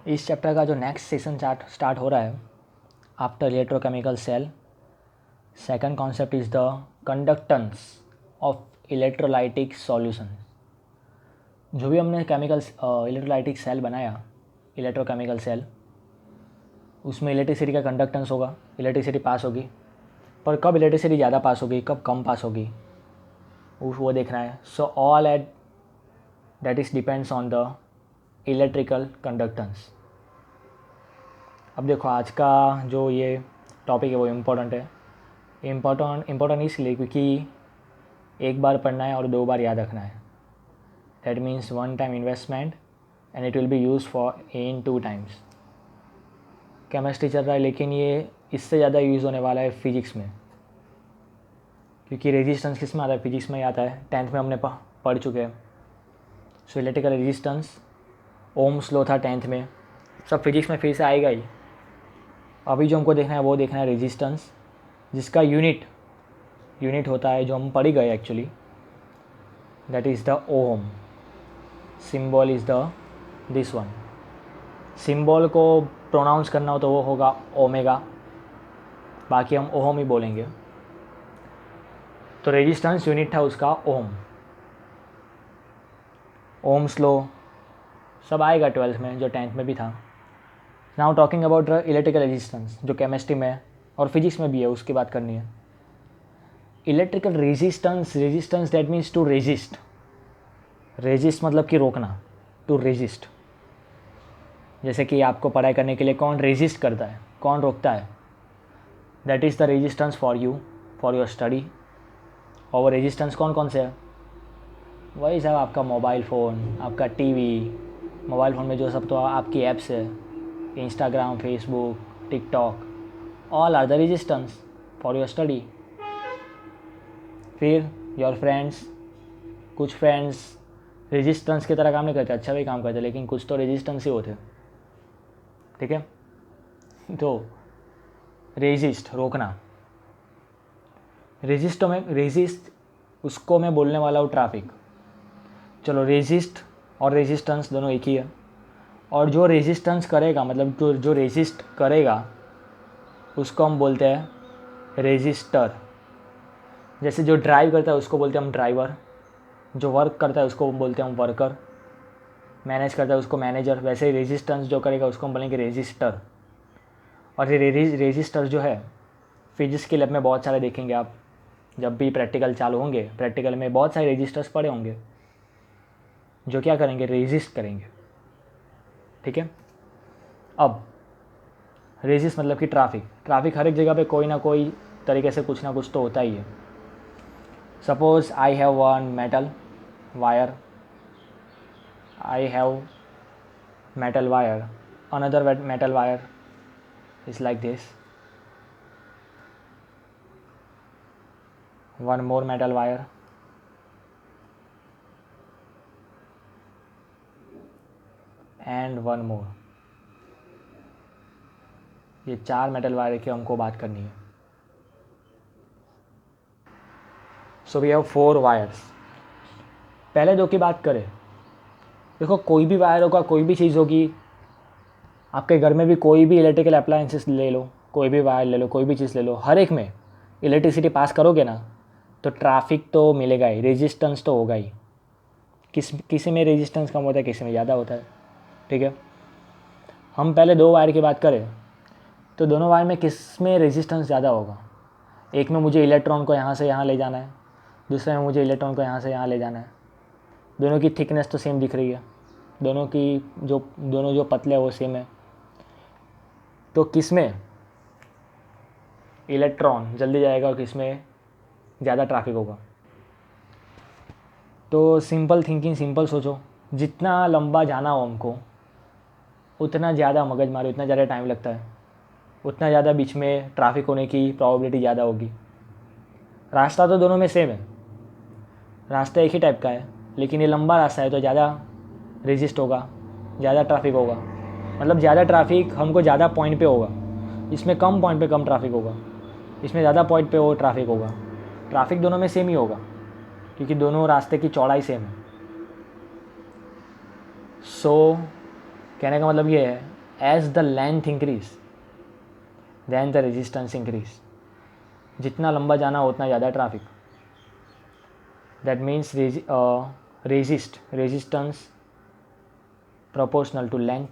इस चैप्टर का जो नेक्स्ट सेशन स्टार्ट हो रहा है after electrochemical cell, second concept is the conductance of electrolytic solution. जो भी हमने केमिकल इलेक्ट्रोलाइटिक सेल बनाया, इलेक्ट्रोकेमिकल सेल, उसमें इलेक्ट्रिसिटी का कंडक्टेंस होगा, इलेक्ट्रिसिटी पास होगी, पर कब इलेक्ट्रिसिटी ज़्यादा पास होगी, कब कम पास होगी, वो देखना है। So all at that is depends on the electrical conductance. अब देखो आज का जो ये टॉपिक है वो इम्पोर्टेंट है। इम्पोर्टेंट इसलिए क्योंकि एक बार पढ़ना है और 2 बार याद रखना है। That means 1 time investment and it will be use for in 2 times. Chemistry चल रहा है लेकिन ये इससे ज़्यादा यूज़ होने वाला है फिजिक्स में, क्योंकि रेजिस्टेंस किस में आता है, फिजिक्स में ही आता है। 10th में हमने पढ़ चुके हैं। So electrical resistance, Ohm's law था 10th में, सब फिजिक्स में फिर से आएगा ही। अभी जो हमको देखना है वो देखना है रेजिस्टेंस, जिसका यूनिट होता है जो हम पढ़ ही गए actually, that is the ohm. Symbol is the this one. Symbol को प्रोनाउंस करना हो तो वो होगा ओमेगा, बाकी हम ओम ही बोलेंगे। तो रेजिस्टेंस यूनिट था उसका ओम। ओम्स लॉ सब आएगा 12th में, जो 10th में भी था। Now talking about electrical resistance, जो केमिस्ट्री में और फिजिक्स में भी है, उसकी बात करनी है। Electrical resistance that means to resist. Resist मतलब कि रोकना, टू रेजिस्ट। जैसे कि आपको पढ़ाई करने के लिए कौन रेजिस्ट करता है, कौन रोकता है, that is the resistance for you, for your study. और वो रेजिस्टेंस कौन कौन से है, वही सब आपका मोबाइल फ़ोन, आपका टीवी, मोबाइल फ़ोन में जो सब तो आपकी ऐप्स है, Instagram, Facebook, TikTok, all are the resistance for your study. फिर योर फ्रेंड्स, कुछ फ्रेंड्स रेजिस्टेंस की तरह काम नहीं करते, अच्छा भी काम करते, लेकिन कुछ तो रेजिस्टेंस ही होते, ठीक है। तो रेजिस्ट, रोकना। रेजिस्ट उसको मैं बोलने वाला हूँ ट्रैफिक। चलो, रेजिस्ट और रेजिस्टेंस दोनों एक ही है। और जो रेजिस्टेंस करेगा, मतलब जो रेजिस्ट करेगा, उसको हम बोलते हैं रेजिस्टर। जैसे जो ड्राइव करता है उसको बोलते हैं हम ड्राइवर, जो वर्क करता है उसको बोलते हैं हम वर्कर, मैनेज करता है उसको मैनेजर। वैसे ही रेजिस्टेंस जो करेगा उसको हम बोलेंगे रेजिस्टर। और ये रेजिस्टर जो है फिजिक्स के लैब में बहुत सारे देखेंगे आप, जब भी प्रैक्टिकल चालू होंगे, प्रैक्टिकल में बहुत सारे रेजिस्टर्स पड़े होंगे जो क्या करेंगे, रेजिस्ट करेंगे, ठीक है। अब रेजिस्ट मतलब कि ट्रैफिक हर एक जगह पे कोई ना कोई तरीके से कुछ ना कुछ तो होता ही है। Suppose I have one metal wire, another metal wire is like this, one more metal wire, and one more। ये 4 मेटल वायर की हमको बात करनी है। So we have 4 wires. पहले 2 की बात करें, देखो कोई भी वायर होगा, कोई भी चीज़ होगी, आपके घर में भी कोई भी इलेक्ट्रिकल अप्लायंसेस ले लो, कोई भी वायर ले लो, कोई भी चीज़ ले लो, हर एक में इलेक्ट्रिसिटी पास करोगे ना तो ट्रैफिक तो मिलेगा ही, रेजिस्टेंस तो होगा ही। किसी में रेजिस्टेंस कम होता है, किसी में ज़्यादा होता है, ठीक है। हम पहले 2 वायर की बात करें तो दोनों वायर में किस में रेजिस्टेंस ज़्यादा होगा। एक में मुझे इलेक्ट्रॉन को यहाँ से यहाँ ले जाना है, दूसरे में मुझे इलेक्ट्रॉन को यहाँ से यहाँ ले जाना है। दोनों की थिकनेस तो सेम दिख रही है, दोनों जो पतले हैं वो सेम है, तो किस में इलेक्ट्रॉन जल्दी जाएगा और किस में ज़्यादा ट्रैफिक होगा। तो सिंपल थिंकिंग, सिंपल सोचो, जितना लंबा जाना हो हमको उतना ज़्यादा मगजमारी, उतना ज़्यादा टाइम लगता है, उतना ज़्यादा बीच में ट्रैफिक होने की प्रोबेबिलिटी ज़्यादा होगी। रास्ता तो दोनों में सेम है, रास्ता एक ही टाइप का है, लेकिन ये लंबा रास्ता है तो ज़्यादा रेजिस्ट होगा, ज़्यादा ट्रैफिक होगा। मतलब ज़्यादा ट्रैफिक हमको ज़्यादा पॉइंट पे होगा, इसमें कम पॉइंट पे कम ट्रैफिक होगा, इसमें ज़्यादा पॉइंट पे वो ट्रैफिक होगा। ट्रैफिक दोनों में सेम ही होगा क्योंकि दोनों रास्ते की चौड़ाई सेम है। सो कहने का मतलब ये है as the length increase then the resistance increase. जितना लंबा जाना उतना ज़्यादा traffic. That means resistance proportional to length.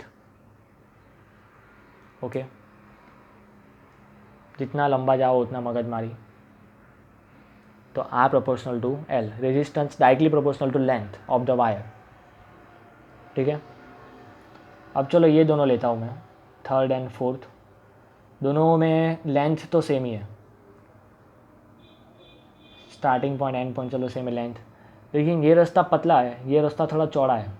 Okay, जितना लंबा जाओ उतना मगजमारी. तो R proportional to L. Resistance directly proportional to length of the wire. ठीक है. अब चलो ये दोनों लेता हूँ मैं, थर्ड एंड फोर्थ. दोनों में लेंथ तो सेम ही है. स्टार्टिंग पॉइंट एंड पॉइंट चलो सेम है लेंथ. लेकिन ये रास्ता पतला है, ये रास्ता थोड़ा चौड़ा है.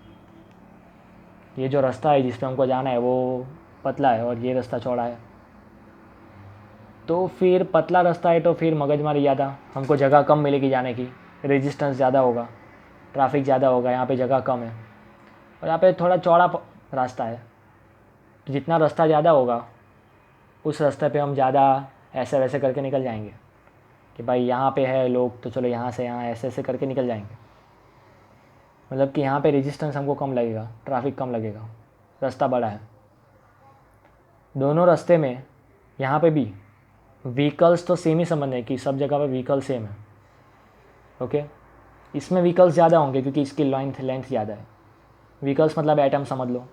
ये जो रास्ता है जिस पे हमको जाना है वो पतला है और ये रास्ता चौड़ा है. तो फिर पतला रास्ता है तो फिर मगजमारी ज़्यादा, हमको जगह कम मिलेगी जाने की. रेजिस्टेंस ज़्यादा होगा, ट्रैफिक ज़्यादा होगा. यहाँ पे जगह कम है और यहाँ पे थोड़ा चौड़ा रास्ता है. तो जितना रास्ता ज़्यादा होगा उस रास्ते पे हम ज़्यादा ऐसे वैसे करके निकल जाएंगे कि भाई यहाँ पे है लोग तो चलो यहाँ से यहाँ ऐसे ऐसे करके निकल जाएंगे. मतलब कि यहाँ पे रेजिस्टेंस हमको कम लगेगा, ट्रैफिक कम लगेगा, रास्ता बड़ा है. दोनों रास्ते में यहाँ पे भी व्हीकल्स तो सेम ही समझ है कि सब जगह पे व्हीकल सेम है. ओके, इसमें व्हीकल्स ज़्यादा होंगे क्योंकि इसकी लेंथ ज़्यादा है. व्हीकल्स मतलब एटम समझ लो.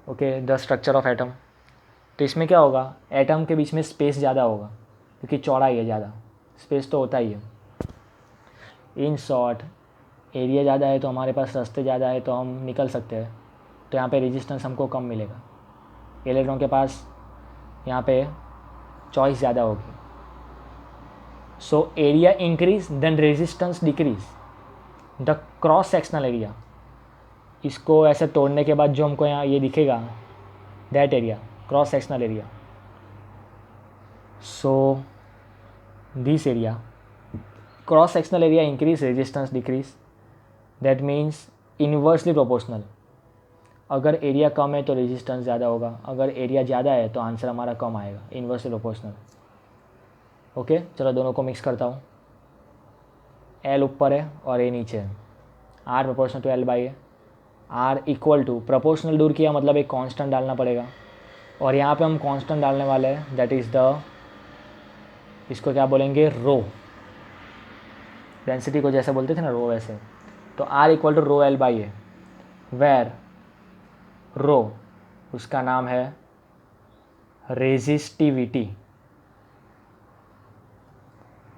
Okay, the structure of atom. तो इसमें क्या होगा, एटम के बीच में स्पेस ज़्यादा होगा क्योंकि चौड़ाई है ज़्यादा. स्पेस तो होता ही है. इन शॉर्ट एरिया ज़्यादा है तो हमारे पास रास्ते ज़्यादा है तो हम निकल सकते हैं. तो यहाँ पे रेजिस्टेंस हमको कम मिलेगा. इलेक्ट्रॉन के पास यहाँ पे चॉइस ज़्यादा होगी. So area increase then resistance decrease. The cross sectional area, इसको ऐसे तोड़ने के बाद जो हमको यहाँ ये दिखेगा that area, cross sectional area. So this area, cross sectional area increase, resistance decrease. That means inversely proportional. अगर एरिया कम है तो रेजिस्टेंस ज़्यादा होगा, अगर एरिया ज़्यादा है तो आंसर हमारा कम आएगा. Inversely proportional. ओके, चलो दोनों को मिक्स करता हूँ. एल ऊपर है और ए नीचे है. R proportional to L by A. R equal to, proportional दूर किया मतलब एक कांस्टेंट डालना पड़ेगा और यहाँ पे हम कांस्टेंट डालने वाले हैं. दैट इज़ द, इसको क्या बोलेंगे, रो. डेंसिटी को जैसे बोलते थे ना रो वैसे. तो R equal to rho L by A, where rho उसका नाम है रेजिस्टिविटी.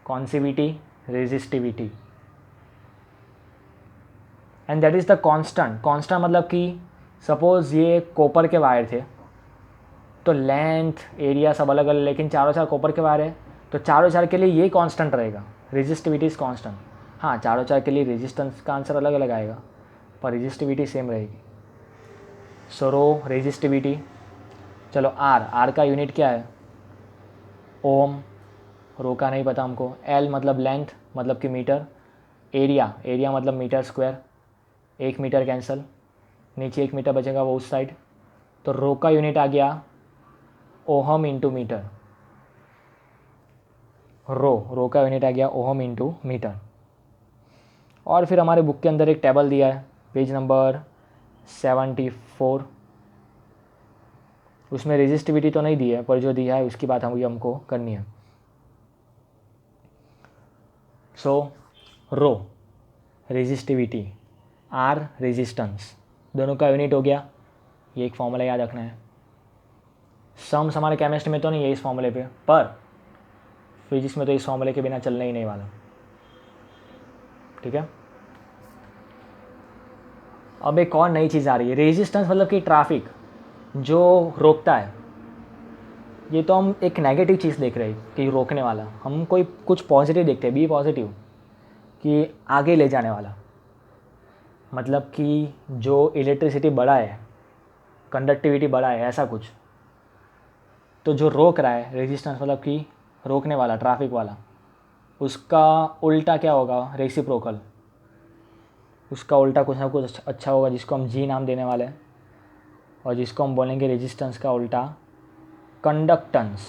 कौन सी विटी, resistivity. And that is the constant. Constant मतलब कि सपोज ये कॉपर के वायर थे तो लेंथ एरिया सब अलग अलग, लेकिन चारों चार कॉपर के वायर है तो चारों चार के लिए ये कांस्टेंट रहेगा. Resistivity is constant. हाँ, चारों चार के लिए रेजिस्टेंस का आंसर अलग अलग आएगा पर रेजिस्टिविटी सेम रहेगी. सो रो रेजिस्टिविटी. चलो आर का यूनिट क्या है, ओम. रो का नहीं पता हमको. एल मतलब लेंथ मतलब कि मीटर. एरिया मतलब मीटर स्क्वायर. 1 मीटर कैंसिल, नीचे 1 मीटर बचेगा वो उस साइड. तो रो का यूनिट आ गया ओहम इंटू मीटर. रो का यूनिट आ गया ओहम इंटू मीटर. और फिर हमारे बुक के अंदर एक टेबल दिया है, पेज नंबर 74. उसमें रेजिस्टिविटी तो नहीं दी है पर जो दिया है उसकी बात हमको करनी है. सो रो रेजिस्टिविटी, आर रेजिस्टेंस, दोनों का यूनिट हो गया. ये एक फॉर्मूला याद रखना है. सम्स हमारे केमिस्ट्री में तो नहीं है इस फॉर्मूले पे, पर फिजिक्स में तो इस फॉर्मूले के बिना चलने ही नहीं वाला. ठीक है. अब एक और नई चीज़ आ रही है, रेजिस्टेंस मतलब कि ट्रैफिक जो रोकता है. ये तो हम एक नेगेटिव चीज़ देख रहे हैं कि रोकने वाला, हम कोई कुछ पॉजिटिव देखते हैं, बी पॉजिटिव, कि आगे ले जाने वाला. मतलब कि जो इलेक्ट्रिसिटी बड़ा है, कंडक्टिविटी बड़ा है, ऐसा कुछ. तो जो रोक रहा है रेजिस्टेंस मतलब कि रोकने वाला, ट्रैफिक वाला, उसका उल्टा क्या होगा, रेसिप्रोकल. उसका उल्टा कुछ ना कुछ अच्छा होगा जिसको हम जी नाम देने वाले हैं और जिसको हम बोलेंगे रेजिस्टेंस का उल्टा कंडक्टेंस.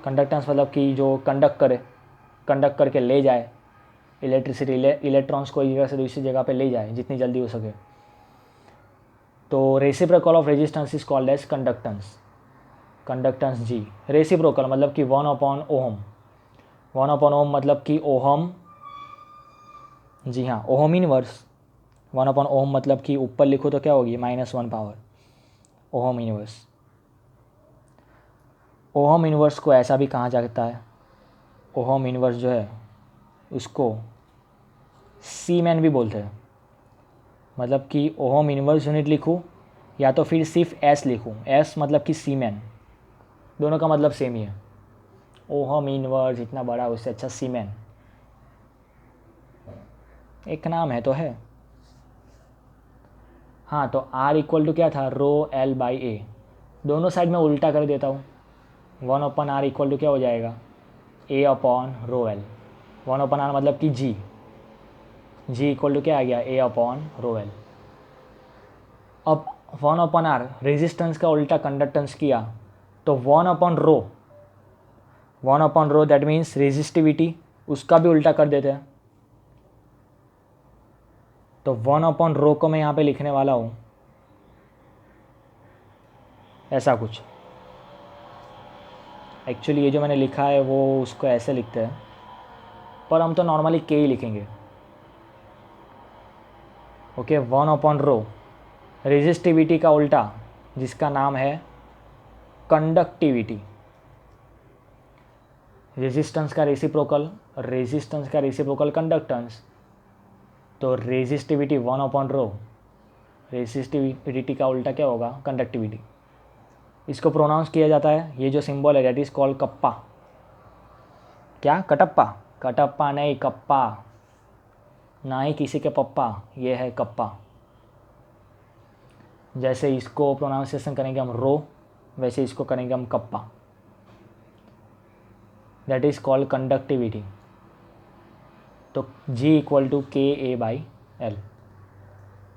कंडक्टेंस मतलब कि जो कंडक्ट करके ले जाए इलेक्ट्रिसिटी, इलेक्ट्रॉन्स को एक जगह से दूसरी जगह पे ले जाए जितनी जल्दी हो सके. तो reciprocal of resistance is called as conductance, conductance G. Reciprocal मतलब कि 1/ओहम, 1/ओहम मतलब कि ओहम, जी हाँ ओहम इनवर्स। 1/ओहम मतलब कि ऊपर लिखो तो क्या होगी -1 power ohm inverse. Ohm inverse को ऐसा भी कहा जाता है, ओहम इनवर्स जो है उसको सीमेन भी बोलते हैं। मतलब कि ओहम इनवर्स यूनिट लिखूँ या तो फिर सिर्फ एस लिखूँ, एस मतलब कि सीमेन, दोनों का मतलब सेम ही है। ओहम इनवर्स इतना बड़ा, उससे अच्छा सीमेन, एक नाम है तो है। हाँ तो R इक्वल टू क्या था, रो एल बाई ए। दोनों साइड में उल्टा कर देता हूँ, 1/R इक्वल टू क्या हो जाएगा, A upon rho L. 1/R मतलब कि G, G इक्वल टू क्या आ गया, A अपॉन रो एल। अब 1/R रेजिस्टेंस का उल्टा कंडक्टेंस किया तो 1/रो, 1/रो दैट मीन्स रेजिस्टिविटी, उसका भी उल्टा कर देते हैं। तो 1/रो को मैं यहाँ पे लिखने वाला हूँ ऐसा कुछ। एक्चुअली ये जो मैंने लिखा है वो उसको ऐसे लिखते हैं, पर हम तो नॉर्मली के ही लिखेंगे। ओके 1/रो रेजिस्टिविटी का उल्टा जिसका नाम है कंडक्टिविटी। रेजिस्टेंस का रेसिप्रोकल, रेजिस्टेंस का रेसिप्रोकल कंडक्टेंस, तो रेजिस्टिविटी 1/रो, रेजिस्टिविटी का उल्टा क्या होगा, कंडक्टिविटी। इसको प्रोनाउंस किया जाता है, ये जो सिंबल है दैट इज़ कॉल्ड कप्पा। क्या, कटप्पा, कटप्पा नहीं कप्पा, ना ही किसी के पप्पा, ये है कप्पा। जैसे इसको प्रोनाउंसिएशन करेंगे हम रो, वैसे इसको करेंगे हम kappa, that is called conductivity. तो G इक्वल टू के ए बाई एल।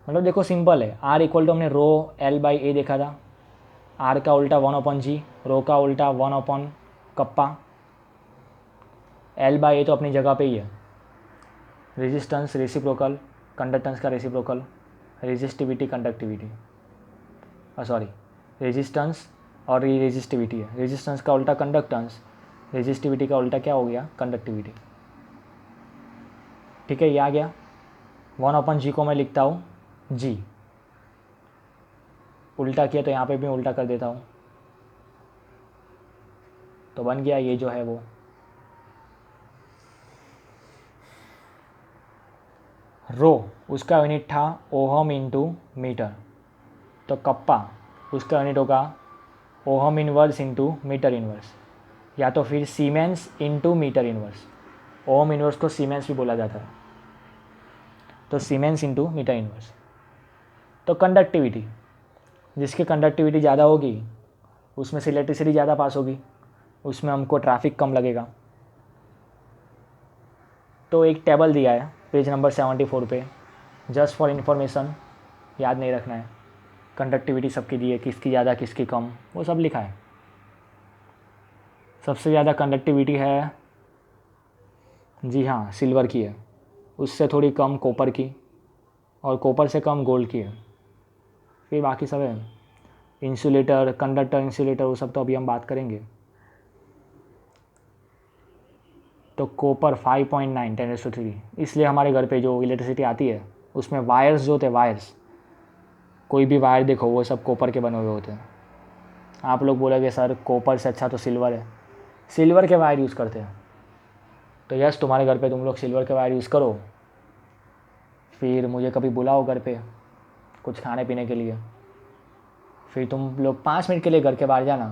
मतलब देखो सिंपल है, R इक्वल टू हमने रो एल बाई ए देखा था, R का उल्टा 1/G, रो का उल्टा 1/ कप्पा, एल बाई ए तो अपनी जगह पे ही है। रेजिस्टेंस रेसिप्रोकल, कंडक्टेंस का reciprocal, resistivity conductivity, sorry resistance और ये रेजिस्टिविटी है। रेजिस्टेंस का उल्टा कंडक्टेंस, रेजिस्टिविटी का उल्टा क्या हो गया, कंडक्टिविटी। ठीक है, ये आ गया। 1/G को मैं लिखता हूँ G, उल्टा किया तो यहाँ पे भी उल्टा कर देता हूँ, तो बन गया ये जो है वो रो, उसका यूनिट था ओहम इंटू मीटर, तो कप्पा उसका यूनिट होगा ohm inverse into metre inverse, या तो फिर siemens into metre inverse. Ohm inverse को सीमेंस भी बोला जाता है, तो सीमेंस इंटू मीटर इनवर्स। तो कंडक्टिविटी, जिसकी कंडक्टिविटी ज़्यादा होगी उसमें से इलेक्ट्रिसिटी ज़्यादा पास होगी, उसमें हमको ट्रैफिक कम लगेगा। तो एक टेबल दिया है पेज नंबर 74 पे, जस्ट फॉर इन्फॉर्मेशन, याद नहीं रखना है। कंडक्टिविटी सबकी दी है, किसकी ज़्यादा किसकी कम, वो सब लिखा है। सबसे ज़्यादा कंडक्टिविटी है, जी हाँ सिल्वर की है, उससे थोड़ी कम कॉपर की, और कॉपर से कम गोल्ड की है। फिर बाकी सब है इंसुलेटर, कंडक्टर, इंसुलेटर, वो सब तो अभी हम बात करेंगे। तो कॉपर 5.9 10⁻3, इसलिए हमारे घर पे जो इलेक्ट्रिसिटी आती है उसमें वायर्स जो होते हैं, वायर्स, कोई भी वायर देखो वो सब कॉपर के बने हुए होते हैं। आप लोग बोलोगे सर कॉपर से अच्छा तो सिल्वर है, सिल्वर के वायर यूज़ करते हैं। तो यस, तुम्हारे घर पे तुम लोग सिल्वर के वायर यूज़ करो, फिर मुझे कभी बुलाओ घर पे कुछ खाने पीने के लिए, फिर तुम लोग 5 मिनट के लिए घर के बाहर जाना,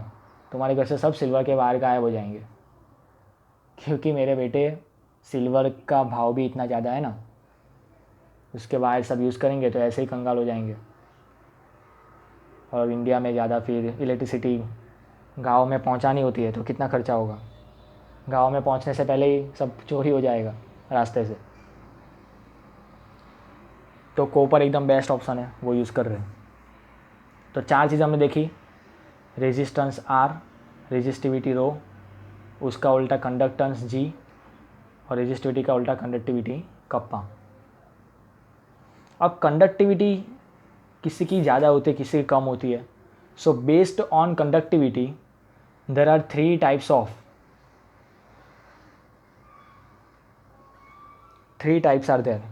तुम्हारे घर से सब सिल्वर के वायर गायब हो जाएंगे। क्योंकि मेरे बेटे सिल्वर का भाव भी इतना ज़्यादा है ना, उसके वायर सब यूज़ करेंगे तो ऐसे ही कंगाल हो जाएंगे। और इंडिया में ज़्यादा फिर इलेक्ट्रिसिटी गाँव में पहुंचानी होती है तो कितना खर्चा होगा, गाँव में पहुंचने से पहले ही सब चोरी हो जाएगा रास्ते से। तो कॉपर एकदम बेस्ट ऑप्शन है, वो यूज़ कर रहे हैं। तो 4 चीज़ हमने देखी, रेजिस्टेंस R, रेजिस्टिविटी रो, उसका उल्टा कंडक्टेंस G, और रेजिस्टिविटी का उल्टा कंडक्टिविटी कप्पा। अब कंडक्टिविटी किसी की ज़्यादा होती है, किसी की कम होती है. So based on conductivity there are 3 types are there.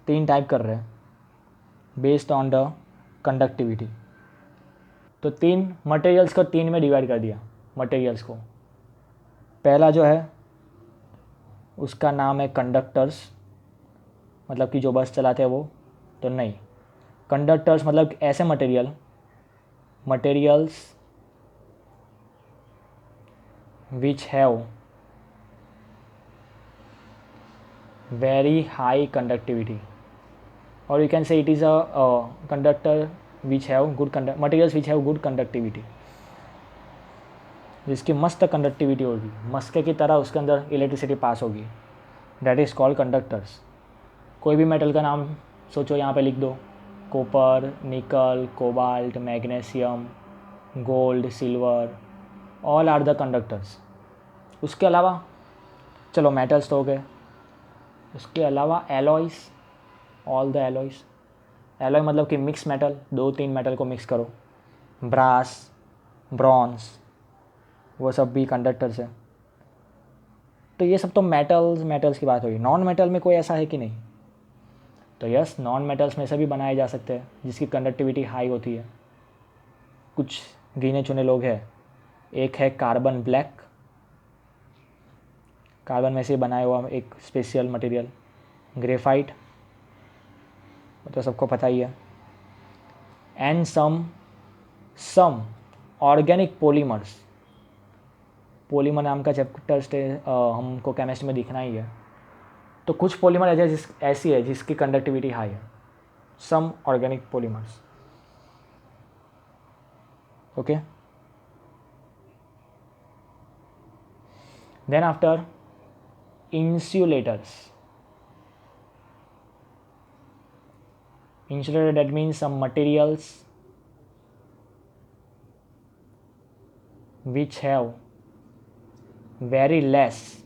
3 type कर रहे हैं बेस्ड ऑन द कंडक्टिविटी. तो 3 मटेरियल्स को 3 में डिवाइड कर दिया. मटेरियल्स को पहला जो है उसका नाम है कंडक्टर्स, मतलब कि जो बस चलाते हैं वो. तो नहीं, कंडक्टर्स मतलब ऐसे materials which have very high conductivity, or you can say it is a conductor which have good materials which have good conductivity, जिसकी मस्त कंडक्टिविटी होगी, मस्के की तरह उसके अंदर इलेक्ट्रिसिटी पास होगी. That is called conductors. कोई भी मेटल का नाम सोचो, यहाँ पे लिख दो. Copper, nickel, cobalt, magnesium, gold, silver, all are the conductors. उसके अलावा चलो मेटल्स तो हो गए. उसके अलावा alloys, all the alloys. Alloy मतलब कि मिक्स मेटल, 2-3 मेटल को मिक्स करो. ब्रास, ब्रॉन्ज, वो सब भी कंडक्टर्स है. तो ये सब तो मेटल्स की बात होगी. नॉन मेटल में कोई ऐसा है कि नहीं? तो यस, नॉन मेटल्स में से भी बनाए जा सकते हैं जिसकी कंडक्टिविटी हाई होती है. कुछ गिने चुने लोग हैं. एक है कार्बन ब्लैक, कार्बन में से बनाया हुआ एक स्पेशल मटेरियल. ग्रेफाइट, तो सबको पता ही है. And some organic polymers. Polymer नाम का चैप्टर हमको केमिस्ट्री में दिखना ही है. तो कुछ पॉलीमर ऐसी है जिसकी कंडक्टिविटी हाई है. Some organic polymers. Okay. Then after insulators. Insulator, that means some materials which have very less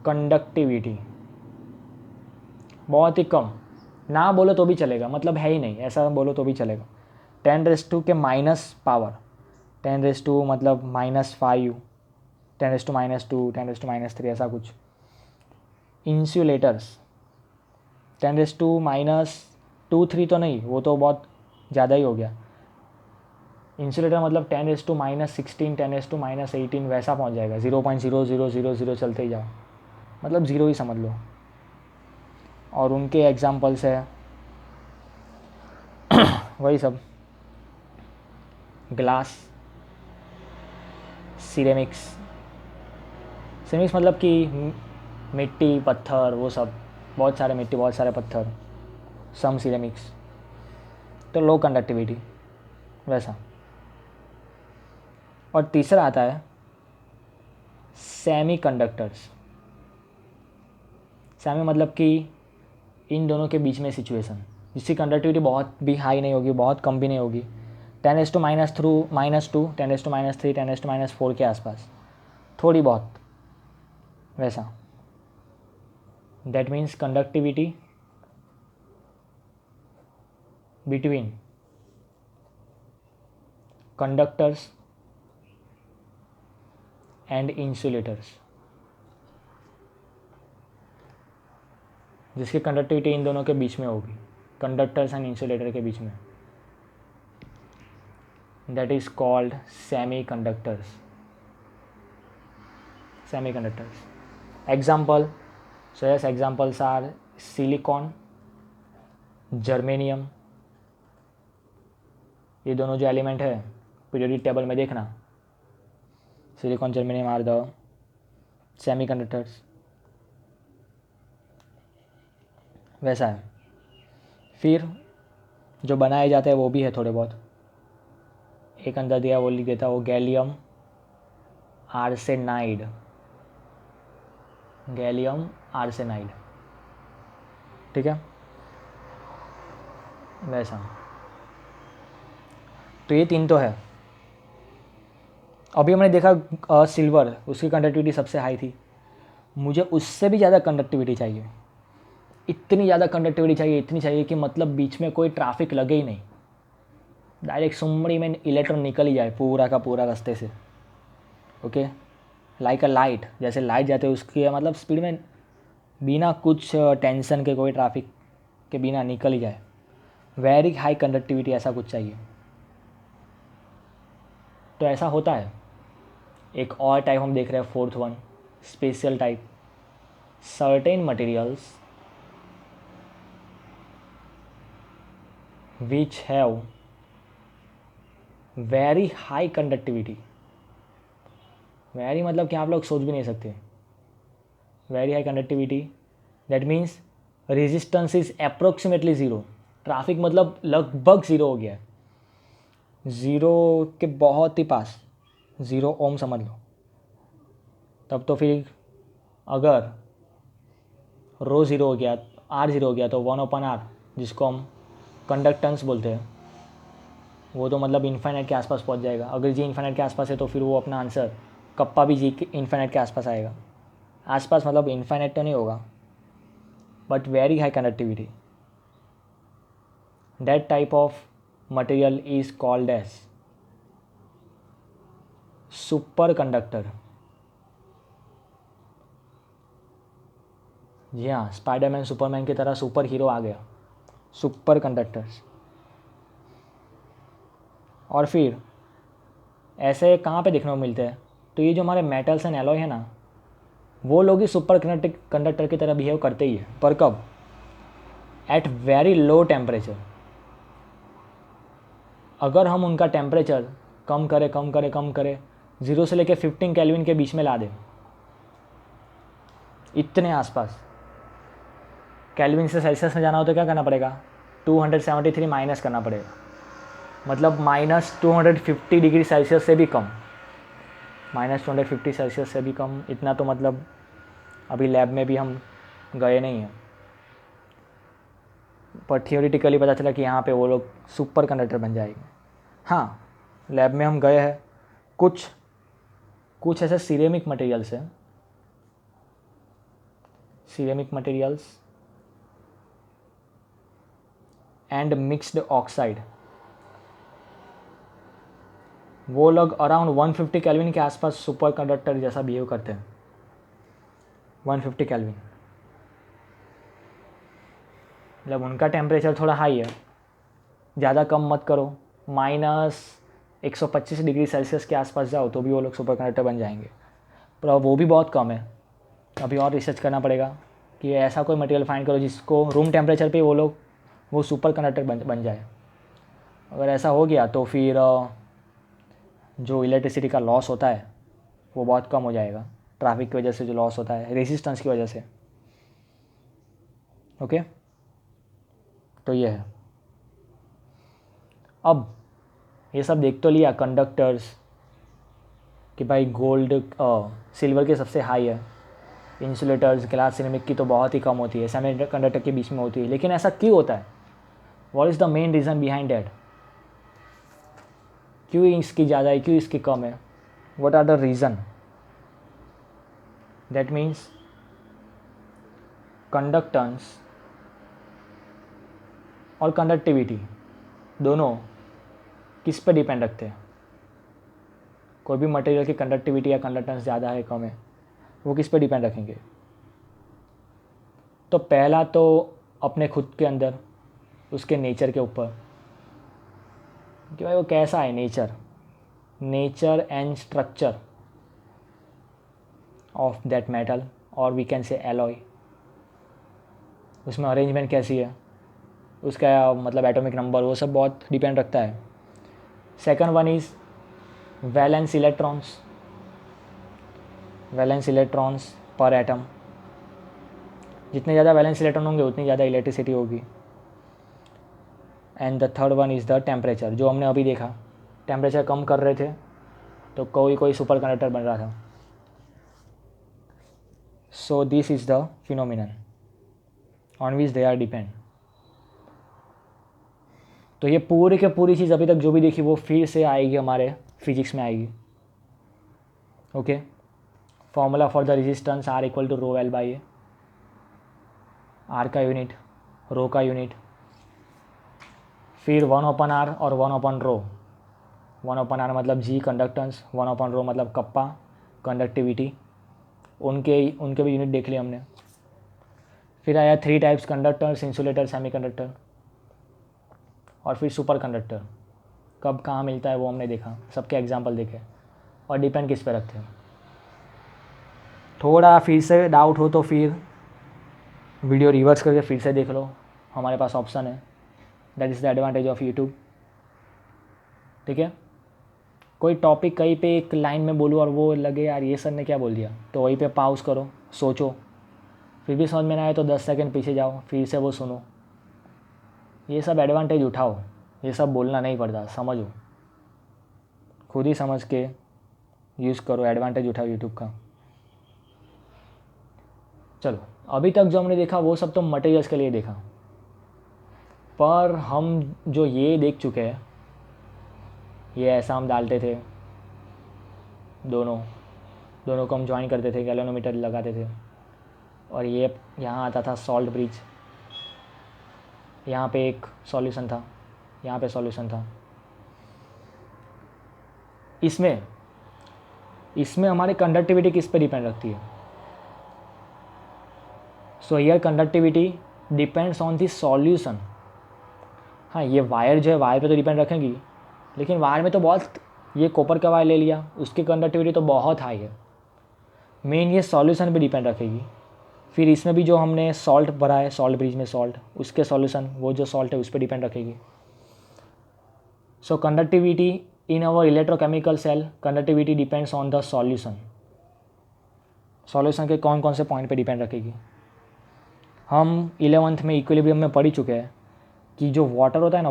conductivity. बहुत ही कम. ना बोलो तो भी चलेगा, मतलब है ही नहीं, ऐसा बोलो तो भी चलेगा. 10⁻² के माइनस पावर, 10⁻² मतलब -5, 10⁻², 10⁻³ ऐसा कुछ. इंसुलेटर्स 10⁻⁻2-3 तो नहीं, वो तो बहुत ज़्यादा ही हो गया. इंसुलेटर मतलब 10⁻⁻16, 10⁻⁻18 वैसा पहुंच जाएगा. 0.0000 चलते ही जाओ, मतलब 0 ही समझ लो. और उनके एग्जाम्पल्स है वही सब, ग्लास, सिरेमिक्स. सिरेमिक्स मतलब कि मिट्टी, पत्थर, वो सब, बहुत सारे मिट्टी, बहुत सारे पत्थर, सम सिरेमिक्स. तो लो कंडक्टिविटी वैसा. और तीसरा आता है सेमी कंडक्टर्स. सेमी मतलब कि इन दोनों के बीच में सिचुएशन, जिसकी कंडक्टिविटी बहुत भी हाई नहीं होगी, बहुत कम भी नहीं होगी. 10⁻⁻2, 10⁻3, 10⁻4 के आसपास, थोड़ी बहुत वैसा. That means conductivity between conductors and insulators, जिसकी कंडक्टिविटी इन दोनों के बीच में होगी, कंडक्टर्स एंड इंसुलेटर के बीच में. That is called semiconductors. Example, so yes, examples are silicon, germanium. ये दोनों जो एलिमेंट है पीरियोडिक टेबल में देखना, silicon, germanium are the semiconductors. वैसा है. फिर जो बनाए जाते हैं वो भी है थोड़े बहुत. एक अंदर दिया, वो लिख देता, वो गैलियम आर्सेनाइड. ठीक है, वैसा. तो ये 3 तो है. अभी हमने देखा सिल्वर, उसकी कंडक्टिविटी सबसे हाई थी. मुझे उससे भी ज़्यादा कंडक्टिविटी चाहिए. इतनी ज़्यादा कंडक्टिविटी चाहिए, इतनी चाहिए कि मतलब बीच में कोई ट्रैफिक लगे ही नहीं, डायरेक्ट सुमड़ी में इलेक्ट्रॉन निकल ही जाए पूरा का पूरा रास्ते से। ओके, लाइक अ लाइट, जैसे लाइट जाते हैं उसकी मतलब स्पीड में बिना कुछ टेंशन के, कोई ट्रैफिक के बिना निकल ही जाए। वेरी हाई कंडक्टिविटी ऐसा कुछ चाहिए। तो ऐसा होता है। एक और टाइप हम देख रहे हैं, fourth one, special type. Certain materials which have very high conductivity। Very मतलब कि आप लोग सोच भी नहीं सकते। Very high conductivity that means resistance is approximately zero. Traffic मतलब लगभग ज़ीरो हो गया है, ज़ीरो के बहुत ही पास, 0 ओम समझ लो। तब तो फिर अगर रो ज़ीरो हो गया, आर ज़ीरो हो गया, तो 1/r जिसको हम कंडक्टेंस बोलते हैं, वो तो मतलब इन्फाइनाइट के आसपास पहुंच जाएगा। अगर जी इन्फाइनाइट के आसपास है तो फिर वो अपना आंसर कप्पा भी जी के इन्फाइनाइट के आसपास आएगा। आसपास मतलब इन्फाइनाइट तो नहीं होगा, but very high conductivity. That type of material is called as super conductor. जी हाँ, स्पाइडरमैन सुपरमैन की तरह सुपर हीरो आ गया, सुपर कंडक्टर्स। और फिर ऐसे कहाँ पे देखने को मिलते हैं? तो ये जो हमारे मेटल्स एंड एलॉय है ना, वो लोग ही सुपर कंडक्टर की तरह बिहेव करते ही है, पर कब? At very low temperature. अगर हम उनका टेम्परेचर कम करें 0 से लेकर 15 केल्विन के बीच में ला दें, इतने आसपास। केल्विन से सेल्सियस में जाना हो तो क्या करना पड़ेगा? 273 माइनस करना पड़ेगा, मतलब -250 डिग्री सेल्सियस से भी कम, -250 सेल्सियस से भी कम। इतना तो मतलब अभी लैब में भी हम गए नहीं हैं, पर थियोरिटिकली पता चला कि यहाँ पे वो लोग सुपर कंडक्टर बन जाएंगे। हाँ, लैब में हम गए हैं, कुछ ऐसे सिरेमिक मटेरियल्स हैं, ceramic materials and mixed oxide, वो लोग अराउंड 150 केल्विन के आसपास सुपर कंडक्टर जैसा बिहेव करते हैं। 150 केल्विन मतलब उनका टेम्परेचर थोड़ा हाई है, ज़्यादा कम मत करो, -125 डिग्री सेल्सियस के आसपास जाओ तो भी वो लोग सुपर कंडक्टर बन जाएंगे। पर अब वो भी बहुत कम है, अभी और रिसर्च करना पड़ेगा कि ऐसा कोई मटेरियल फाइंड करो जिसको रूम टेम्परेचर पे वो सुपर कंडक्टर बन जाए। अगर ऐसा हो गया तो फिर जो इलेक्ट्रिसिटी का लॉस होता है वो बहुत कम हो जाएगा, ट्रैफिक की वजह से जो लॉस होता है, रेजिस्टेंस की वजह से। ओके, तो ये है। अब ये सब देख तो लिया कंडक्टर्स कि भाई गोल्ड सिल्वर के सबसे हाई है, इंसुलेटर्स ग्लास सिरेमिक की तो बहुत ही कम होती है, सेमी कंडक्टर के बीच में होती है। लेकिन ऐसा क्यों होता है? What is the main reason behind that? क्यों इसकी ज़्यादा है, क्यों इसकी कम है? What are the reason? That means conductance और कंडक्टिविटी दोनों किस पे डिपेंड रखते हैं? कोई भी मटेरियल की कंडक्टिविटी या कंडक्टेंस ज़्यादा है कम है, वो किस पे डिपेंड रखेंगे? तो पहला तो अपने खुद के अंदर, उसके नेचर के ऊपर कि भाई वो कैसा है, nature and structure of that metal, और वी कैन से एलॉय। उसमें अरेंजमेंट कैसी है, उसका मतलब एटॉमिक नंबर, वो सब बहुत डिपेंड रखता है। Second one is valence electrons पर एटम। जितने ज़्यादा वैलेंस इलेक्ट्रॉन होंगे उतनी ज़्यादा इलेक्ट्रिसिटी होगी। And the third one is the temperature, जो हमने अभी देखा, टेम्परेचर कम कर रहे थे तो कोई सुपर कंडक्टर बन रहा था। So this is the phenomenon on which they are depend. तो ये पूरी के पूरी चीज़ अभी तक जो भी देखी वो फिर से आएगी हमारे फिजिक्स में आएगी। Okay, formula for the resistance R = ρL/A, R का यूनिट, रो का यूनिट, फिर 1/r और 1/ρ। 1/r मतलब जी कंडक्टेंस, 1/ρ मतलब कप्पा कंडक्टिविटी, उनके भी यूनिट देख लिए हमने। फिर आया 3 टाइप्स कंडक्टर्स, इंसुलेटर, सेमीकंडक्टर, और फिर सुपर कंडक्टर कब कहाँ मिलता है वो हमने देखा, सबके एग्जाम्पल देखे और डिपेंड किस पे रखते हैं। थोड़ा फिर से डाउट हो तो फिर वीडियो रिवर्स करके फिर से देख लो, हमारे पास ऑप्शन है। That is the advantage of YouTube. ठीक है, कोई टॉपिक कहीं पे एक लाइन में बोलूँ और वो लगे यार ये सर ने क्या बोल दिया, तो वहीं पे पॉज करो, सोचो, फिर भी समझ में ना आए तो 10 सेकंड पीछे जाओ, फिर से वो सुनो। ये सब एडवांटेज उठाओ, ये सब बोलना नहीं पड़ता, समझो, खुद ही समझ के यूज़ करो, एडवांटेज उठाओ यूट्यूब का। चलो, अभी तक जो हमने देखा वो सब तो मटेरियल्स के लिए देखा, पर हम जो ये देख चुके हैं, ये ऐसा हम डालते थे, दोनों को हम ज्वाइन करते थे, गैल्वेनोमीटर लगाते थे, और ये यहाँ आता था सॉल्ट ब्रिज, यहाँ पे एक सॉल्यूशन था, यहाँ पे सॉल्यूशन था। इसमें हमारी कंडक्टिविटी किस पे डिपेंड रखती है? So here conductivity depends on the solution. हाँ, ये वायर जो है वायर पे तो डिपेंड रखेंगी, लेकिन वायर में तो बहुत, ये कॉपर का वायर ले लिया, उसकी कंडक्टिविटी तो बहुत हाई है। मेन ये सॉल्यूशन पे डिपेंड रखेगी। फिर इसमें भी जो हमने सॉल्ट भरा है, सॉल्ट ब्रिज में सॉल्ट, उसके सॉल्यूशन, वो जो सॉल्ट है उस पर डिपेंड रखेगी। So conductivity in our electrochemical cell, conductivity depends on the solution. Solution के कौन कौन से पॉइंट पे डिपेंड रखेगी? हम 11th में इक्विलिब्रियम में पढ़ ही चुके हैं कि जो वाटर होता है ना,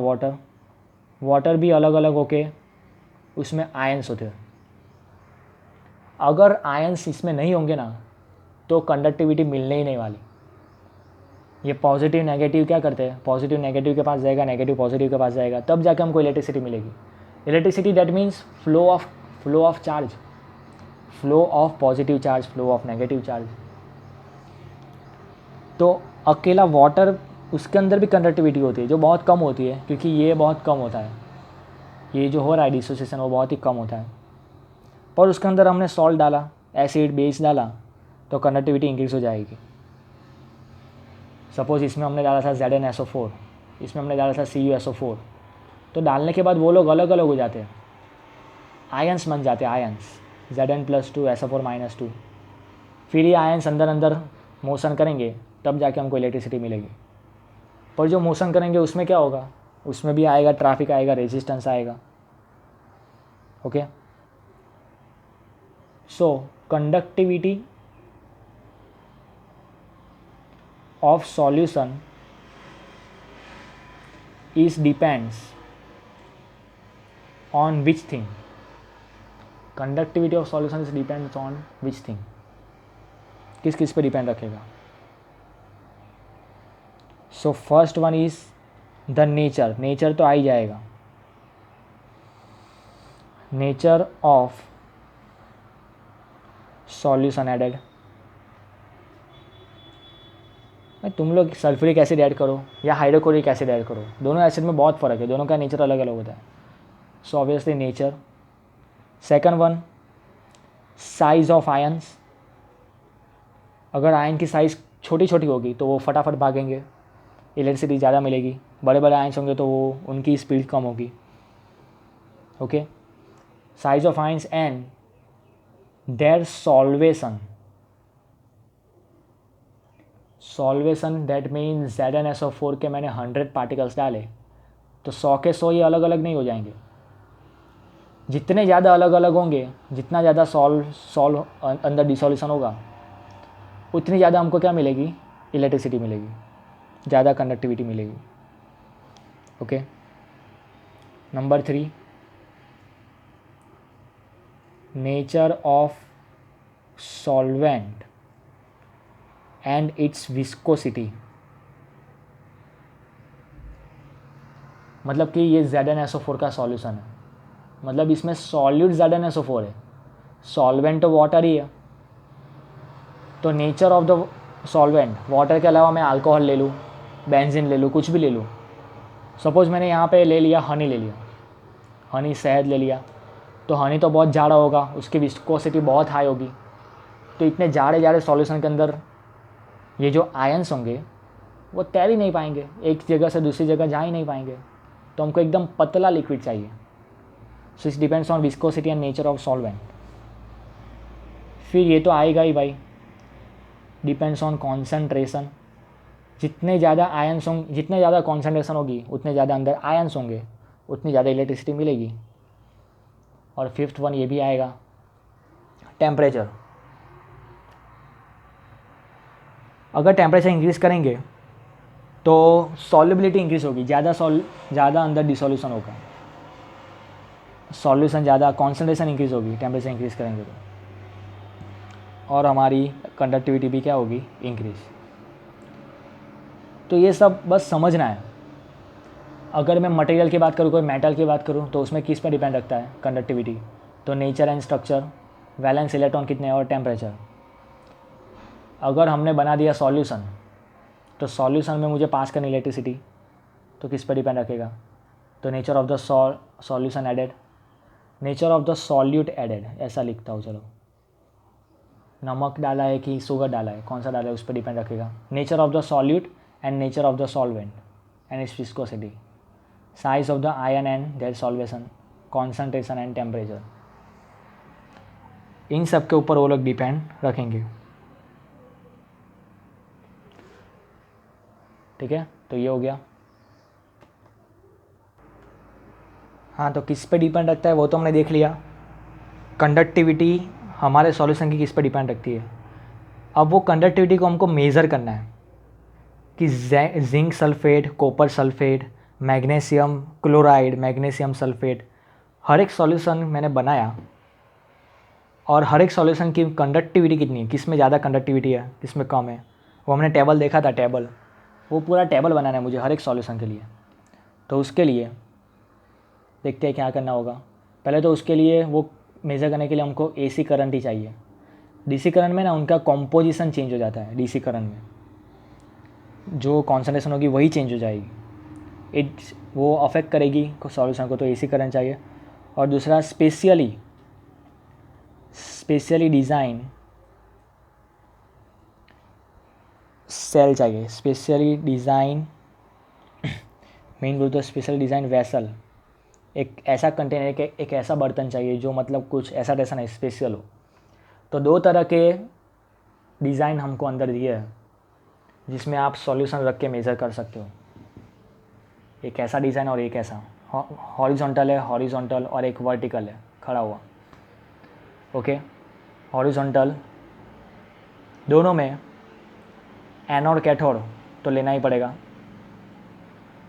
वाटर भी अलग अलग होके उसमें आयंस होते हैं। अगर आयंस इसमें नहीं होंगे ना तो कंडक्टिविटी मिलने ही नहीं वाली। ये पॉजिटिव नेगेटिव क्या करते हैं, पॉजिटिव नेगेटिव के पास जाएगा, नेगेटिव पॉजिटिव के पास जाएगा, तब जाके हमको इलेक्ट्रिसिटी मिलेगी। Electricity that means flow of charge, flow of positive charge, flow of negative charge. तो अकेला वाटर, उसके अंदर भी कंडक्टिविटी होती है जो बहुत कम होती है, क्योंकि ये बहुत कम होता है, ये जो हो रहा है डिसोसिएशन वो बहुत ही कम होता है। पर उसके अंदर हमने सॉल्ट डाला, एसिड बेस डाला, तो कंडक्टिविटी इंक्रीज हो जाएगी। सपोज़ इसमें हमने डाला था ZnSO4, इसमें हमने डाला था CuSO4, तो डालने के बाद वो लोग अलग अलग हो जाते हैं, आयंस बन जाते हैं, आयंस Zn+2 SO4-2। फिर ये आयंस अंदर अंदर मोशन करेंगे, तब जाके हमको इलेक्ट्रिसिटी मिलेगी। पर जो मोशन करेंगे उसमें क्या होगा, उसमें भी आएगा ट्रैफिक, आएगा रेजिस्टेंस आएगा। Okay, so conductivity of solution is depends on which thing? Conductivity of solution is depends on which thing? किस किस पे डिपेंड रखेगा? So first one is the nature. Nature तो आ ही जाएगा, नेचर ऑफ सॉल्यूशन एडेड। तुम लोग sulphuric acid add करो या हाइड्रोक्लोरिक एसिड ऐड करो, दोनों एसिड में बहुत फ़र्क है, दोनों का नेचर अलग अलग होता है। So obviously nature. Second one, size of ions. अगर आयन की साइज़ छोटी छोटी होगी तो वो फटाफट भागेंगे, इलेक्ट्रिसिटी ज़्यादा मिलेगी। बड़े बड़े आयंस होंगे तो वो उनकी स्पीड कम होगी। Okay, size of ions and their solvation. Solvation that mean ZnSO4 के मैंने 100 पार्टिकल्स डाले तो 100 के 100 ये अलग अलग नहीं हो जाएंगे। जितने ज़्यादा अलग अलग होंगे, जितना ज़्यादा सॉल्व अंदर डिसॉल्यूशन होगा, उतनी ज़्यादा हमको क्या मिलेगी, इलेक्ट्रिसिटी मिलेगी, ज़्यादा कंडक्टिविटी मिलेगी। Okay, number 3, nature of solvent and its viscosity. मतलब कि ये ZnSO4 का सॉल्यूशन है, मतलब इसमें सॉल्यूट ZnSO4 है, सॉल्वेंट तो वाटर ही है। तो nature of the solvent, water के अलावा मैं अल्कोहल ले लूँ, बेंजीन ले लूँ, कुछ भी ले लूँ। सपोज़ मैंने यहाँ पे ले लिया हनी, ले लिया हनी, शहद ले लिया, तो हनी तो बहुत जाड़ा होगा, उसकी विस्कोसिटी बहुत हाई होगी, तो इतने जाड़े जाड़े सॉल्यूशन के अंदर ये जो आयंस होंगे वो तैर ही नहीं पाएंगे, एक जगह से दूसरी जगह जा ही नहीं पाएंगे। तो हमको एकदम पतला लिक्विड चाहिए। So it's depends on viscosity and nature of solvent. फिर ये तो आएगा ही भाई, डिपेंड्स ऑन कॉन्सेंट्रेशन। जितने ज़्यादा आयंस होंगे, जितने ज़्यादा कॉन्सेंट्रेशन होगी उतने ज़्यादा अंदर आयंस होंगे, उतनी ज़्यादा इलेक्ट्रिसिटी मिलेगी। और फिफ्थ वन ये भी आएगा, टेम्परेचर। अगर टेम्परेचर इंक्रीज़ करेंगे तो सॉल्युबिलिटी इंक्रीज़ होगी, ज़्यादा अंदर डिसोल्यूशन होगा, सॉल्यूशन ज़्यादा, कॉन्सेंट्रेशन इंक्रीज़ होगी टेम्परेचर इंक्रीज़ करेंगे तो, और हमारी कंडक्टिविटी भी क्या होगी, इंक्रीज़। तो ये सब बस समझना है। अगर मैं मटेरियल की बात करूँ, कोई मेटल की बात करूँ, तो उसमें किस पर डिपेंड रखता है, कंडक्टिविटी। तो nature and structure, valence electron कितने और टेम्परेचर। अगर हमने बना दिया सॉल्यूशन, तो सॉल्यूशन में मुझे पास करनी इलेक्ट्रिसिटी, तो किस पर डिपेंड रखेगा, तो nature of the solution added, nature of the solute added, ऐसा लिखता हूँ। चलो, नमक डाला है कि शुगर डाला है, कौन सा डाला है, उस पर डिपेंड रखेगा। Nature of the solute and nature of the solvent and its viscosity, size of the ion and their solvation, concentration and temperature, इन सब के ऊपर वो लोग डिपेंड रखेंगे। ठीक है, तो ये हो गया। हाँ, तो किस पे डिपेंड रखता है वो तो हमने देख लिया। कंडक्टिविटी हमारे सॉल्यूशन की किस पे डिपेंड रखती है। अब वो कंडक्टिविटी को हमको मेज़र करना है कि zinc sulphate, copper sulphate, magnesium chloride, magnesium sulphate, हर एक सॉल्यूशन मैंने बनाया और हर एक सॉल्यूशन की कंडक्टिविटी कितनी है, किस में ज़्यादा कंडक्टिविटी है, किस में कम है, वो हमने टेबल देखा था, टेबल, वो पूरा टेबल बनाना है मुझे हर एक सॉल्यूशन के लिए। तो उसके लिए देखते हैं क्या करना होगा। पहले तो उसके लिए वो मेज़र करने के लिए हमको एसी करंट ही चाहिए। डीसी करंट में ना उनका कॉम्पोजिशन चेंज हो जाता है, डीसी करंट में जो कॉन्सेंट्रेशन होगी वही चेंज हो जाएगी, वो अफेक्ट करेगी सॉल्यूशन को, तो एसी करंट चाहिए। और दूसरा स्पेशली डिज़ाइन सेल चाहिए, स्पेशली डिज़ाइन मेन बोल तो स्पेशली डिज़ाइन वेसल, एक ऐसा कंटेनर, एक ऐसा बर्तन चाहिए जो मतलब कुछ ऐसा टैसा नहीं, स्पेशल हो। तो दो तरह के डिज़ाइन हमको अंदर दिए हैं जिसमें आप सॉल्यूशन रख के मेज़र कर सकते हो। एक ऐसा डिज़ाइन और एक ऐसा, हॉरिजॉन्टल है, हॉरिजॉन्टल, और एक वर्टिकल है, खड़ा हुआ। ओके, हॉरिजॉन्टल दोनों में एनोड कैथोड तो लेना ही पड़ेगा।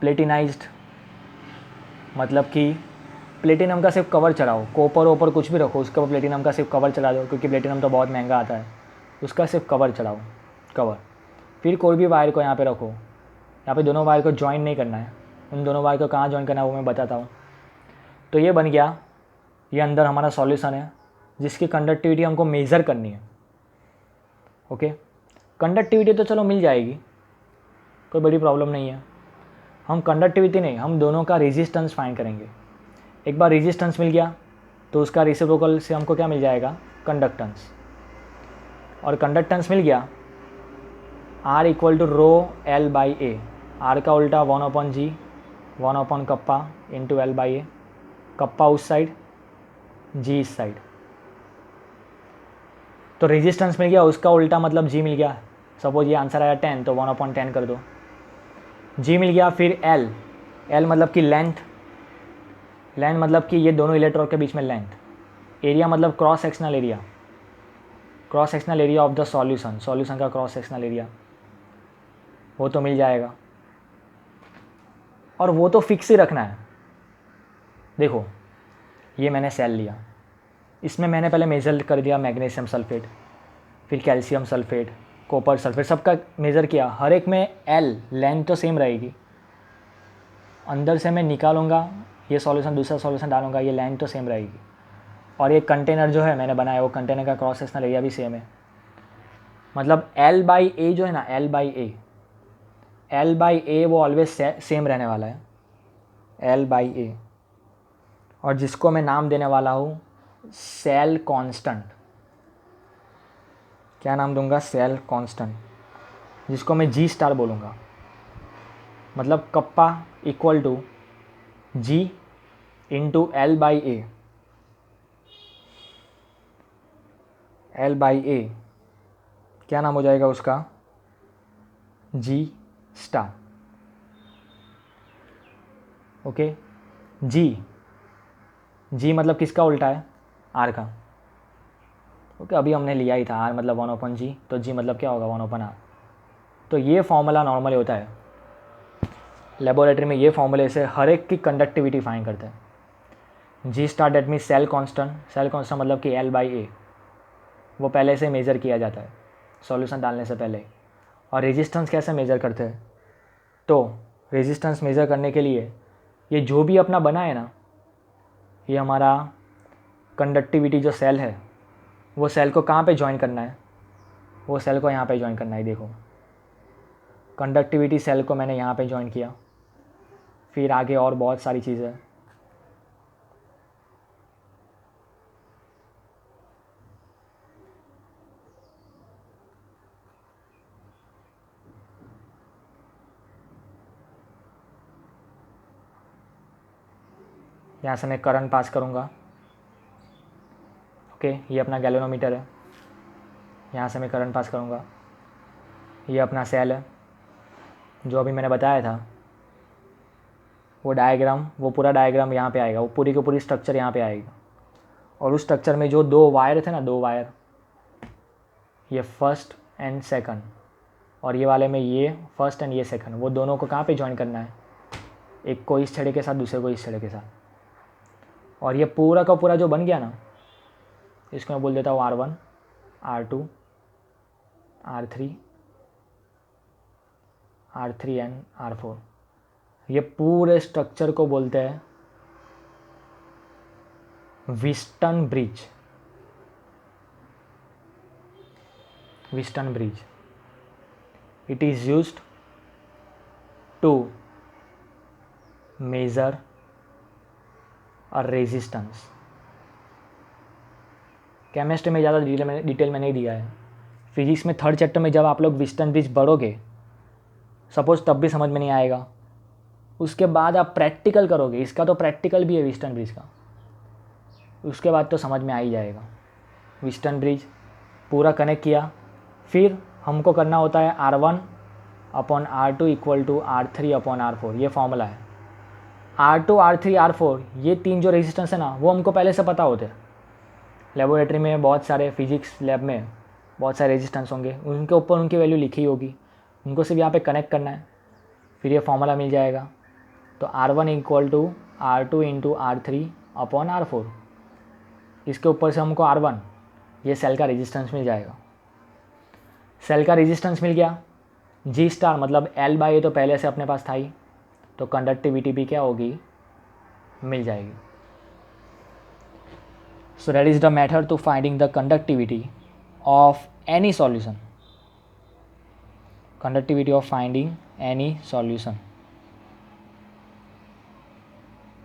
प्लेटिनाइज्ड मतलब कि प्लेटिनम का सिर्फ कवर चढ़ाओ, कॉपर ओपर कुछ भी रखो, उसके ऊपर प्लेटिनम का सिर्फ कवर चढ़ा दो, क्योंकि प्लेटिनम तो बहुत महंगा आता है, उसका सिर्फ कवर चढ़ाओ, कवर। फिर कोई भी वायर को यहाँ पे रखो, यहाँ पे दोनों वायर को ज्वाइन नहीं करना है, उन दोनों वायर को कहाँ ज्वाइन करना है वो मैं बताता हूँ। तो ये बन गया, ये अंदर हमारा सॉल्यूशन है जिसकी कंडक्टिविटी हमको मेज़र करनी है। ओके, कंडक्टिविटी तो चलो मिल जाएगी, कोई बड़ी प्रॉब्लम नहीं है। हम कंडक्टिविटी नहीं, हम दोनों का रेजिस्टेंस फाइंड करेंगे। एक बार रेजिस्टेंस मिल गया तो उसका रेसिप्रोकल से हमको क्या मिल जाएगा, कंडक्टेंस। और कंडक्टेंस मिल गया, R equal to rho L by A, R का उल्टा 1/G, 1 kappa into L by A, kappa उस साइड, G इस साइड। तो रेजिस्टेंस मिल गया, उसका उल्टा मतलब G मिल गया। सपोज ये आंसर आया 10, तो 1/10 कर दो, G मिल गया। फिर L मतलब कि लेंथ मतलब कि ये दोनों इलेक्ट्रोड के बीच में लेंथ। एरिया मतलब cross sectional area, cross sectional area of the solution का क्रॉस सेक्शनल एरिया, वो तो मिल जाएगा। और वो तो फिक्स ही रखना है। देखो, ये मैंने सेल लिया, इसमें मैंने पहले मेज़र कर दिया मैग्नीशियम सल्फेट, फिर कैल्शियम सल्फेट, कॉपर सल्फेट, सबका मेज़र किया। हर एक में L लेंथ तो सेम रहेगी, अंदर से मैं निकालूंगा ये सॉल्यूशन, दूसरा सॉल्यूशन डालूंगा, ये लेंथ तो सेम रहेगी। और ये कंटेनर जो है मैंने बनाया, वो कंटेनर का क्रॉस सेक्शनल एरिया भी सेम है। मतलब L बाई ए जो है ना, L बाई ए वो ऑलवेज सेम रहने वाला है, L बाई ए। और जिसको मैं नाम देने वाला हूँ सेल कांस्टेंट। क्या नाम दूंगा? सेल कांस्टेंट, जिसको मैं G स्टार बोलूँगा। मतलब kappa equal to G into L by A. L by A क्या नाम हो जाएगा उसका? G star. ओके, G मतलब किसका उल्टा है? R का। ओके, अभी हमने लिया ही था R मतलब 1/G, तो G मतलब क्या होगा? 1/R। तो ये फॉर्मूला नॉर्मली होता है लेबोरेटरी में, ये फॉर्मूले से हर एक की कंडक्टिविटी फाइंड करते हैं। G star that mean cell constant. Cell constant मतलब कि L बाई ए, वो पहले से मेज़र किया जाता है सॉल्यूशन डालने से पहले। और रेजिस्टेंस कैसे मेज़र करते हैं? तो रेजिस्टेंस मेज़र करने के लिए ये जो भी अपना बना है ना, ये हमारा कंडक्टिविटी जो सेल है, वो सेल को कहाँ पे ज्वाइन करना है? वो सेल को यहाँ पे ज्वाइन करना है। देखो, कंडक्टिविटी सेल को मैंने यहाँ पे ज्वाइन किया, फिर आगे और बहुत सारी चीज़ें। यहाँ से मैं करंट पास करूँगा। ओके, ये अपना गैल्वेनोमीटर है, यहाँ से मैं करंट पास करूँगा। ये अपना सेल है जो अभी मैंने बताया था, वो डायग्राम, वो पूरा डायग्राम यहाँ पे आएगा, वो पूरी की पूरी स्ट्रक्चर यहाँ पे आएगा। और उस स्ट्रक्चर में जो दो वायर थे ना, दो वायर, ये फर्स्ट एंड सेकंड, और ये वाले में ये फर्स्ट एंड ये सेकंड, वो दोनों को कहाँ पे ज्वाइन करना है? एक को इस छड़े के साथ, दूसरे को इस छड़े के साथ। और ये पूरा का पूरा जो बन गया ना, इसको मैं बोल देता हूँ R1, R2, R3, R3 and R4। ये पूरे स्ट्रक्चर को बोलते हैं Wheatstone bridge. Wheatstone bridge, it is used to measure a resistance। Chemistry में ज़्यादा डिटेल में नहीं दिया है। फिजिक्स में थर्ड चैप्टर में जब आप लोग व्हिस्टन ब्रिज पढ़ोगे, सपोज तब भी समझ में नहीं आएगा, उसके बाद आप प्रैक्टिकल करोगे, इसका तो प्रैक्टिकल भी है व्हिस्टन ब्रिज का, उसके बाद तो समझ में आ ही जाएगा। व्हिस्टन ब्रिज पूरा कनेक्ट किया, फिर हमको करना होता है R1/R2 इक्वल टू R3/R4। ये फॉर्मूला है। R2, R3, R4 ये तीन जो रेजिस्टेंस है ना, वो हमको पहले से पता होते हैं। लेबोरेटरी में बहुत सारे फिजिक्स लैब में बहुत सारे रेजिस्टेंस होंगे, उनके ऊपर उनकी वैल्यू लिखी होगी, उनको सिर्फ यहाँ पे कनेक्ट करना है, फिर ये फॉर्मूला मिल जाएगा। तो R1 equal to R2 into R3/R4, इसके ऊपर से हमको R1, ये सेल का रेजिस्टेंस मिल जाएगा। सेल का रेजिस्टेंस मिल गया, G स्टार मतलब L बाई ए तो पहले से अपने पास था ही, तो कंडक्टिविटी भी क्या होगी? मिल जाएगी। So that is the method to finding the conductivity of any solution. Conductivity of finding any solution,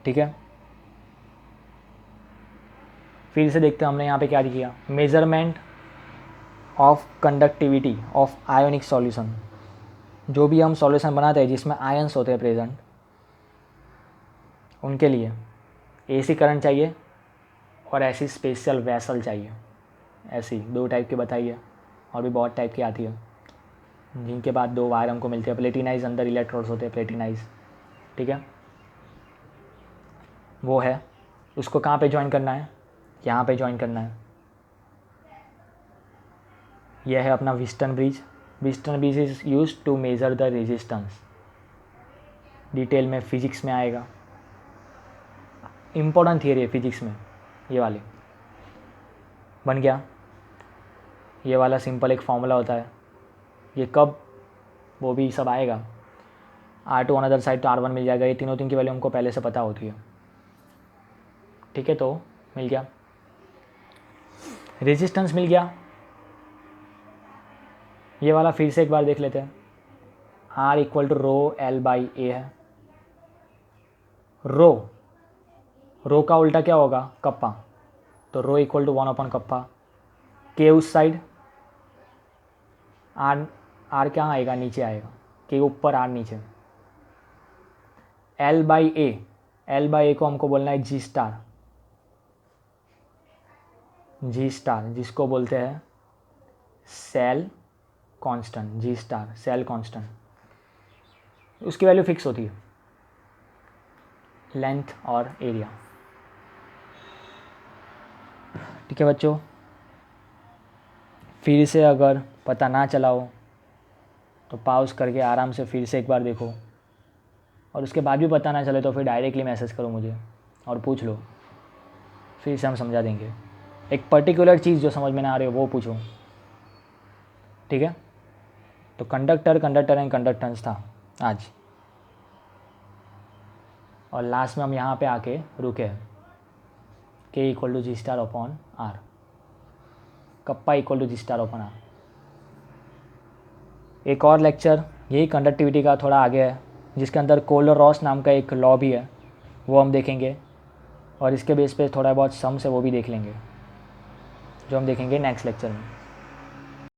ठीक है। फिर से देखते हैं हमने यहाँ पे क्या किया, measurement of conductivity of ionic solution. जो भी हम सॉल्यूशन बनाते हैं जिसमें आयंस होते हैं प्रेजेंट, उनके लिए AC करंट चाहिए और ऐसी स्पेशल वेसल चाहिए। ऐसी दो टाइप की बताइए, और भी बहुत टाइप की आती है, जिनके बाद दो वायर हमको मिलते हैं, प्लेटिनाइज, अंदर इलेक्ट्रोड्स होते हैं प्लेटिनाइज, ठीक है। वो है, उसको कहाँ पे ज्वाइन करना है? यहाँ पे ज्वाइन करना है। यह है अपना Wheatstone bridge. Wheatstone bridge is used to measure the resistance. Detail में फिजिक्स में आएगा, इम्पोर्टेंट थियरी है फिजिक्स में ये वाली। बन गया, ये वाला सिंपल एक फॉर्मूला होता है। ये कब, वो भी सब आएगा। R2 ऑन अदर साइड तो R1 मिल जाएगा। ये तीनों की वैल्यू हमको पहले से पता होती है, ठीक है। तो मिल गया, रेजिस्टेंस मिल गया, ये वाला फिर से एक बार देख लेते हैं। R equal to rho L by A है। रो का उल्टा क्या होगा? कप्पा। तो रो इक्वल टू 1 कप्पा। के उस साइड, आर क्या आएगा? नीचे आएगा। के ऊपर, आर नीचे। एल बाई ए को हमको बोलना है जी स्टार, जिसको बोलते हैं सेल कांस्टेंट। जी स्टार सेल कांस्टेंट, उसकी वैल्यू फिक्स होती है, लेंथ और एरिया। ठीक है बच्चों, फिर से अगर पता ना चला हो तो पॉज करके आराम से फिर से एक बार देखो, और उसके बाद भी पता ना चले तो फिर डायरेक्टली मैसेज करो मुझे और पूछ लो, फिर से हम समझा देंगे। एक पर्टिकुलर चीज़ जो समझ में ना आ रही हो वो पूछो। ठीक है, तो कंडक्टर एंड कंडक्टेंस था आज, और लास्ट में हम यहाँ पे आके रुके हैं। K equal to G star upon R, kappa equal to G star upon R. एक और लेक्चर यही कंडक्टिविटी का थोड़ा आगे है, जिसके अंदर कोलर-रॉस नाम का एक लॉ भी है, वो हम देखेंगे, और इसके बेस पे थोड़ा बहुत सम्स है वो भी देख लेंगे, जो हम देखेंगे नेक्स्ट लेक्चर में।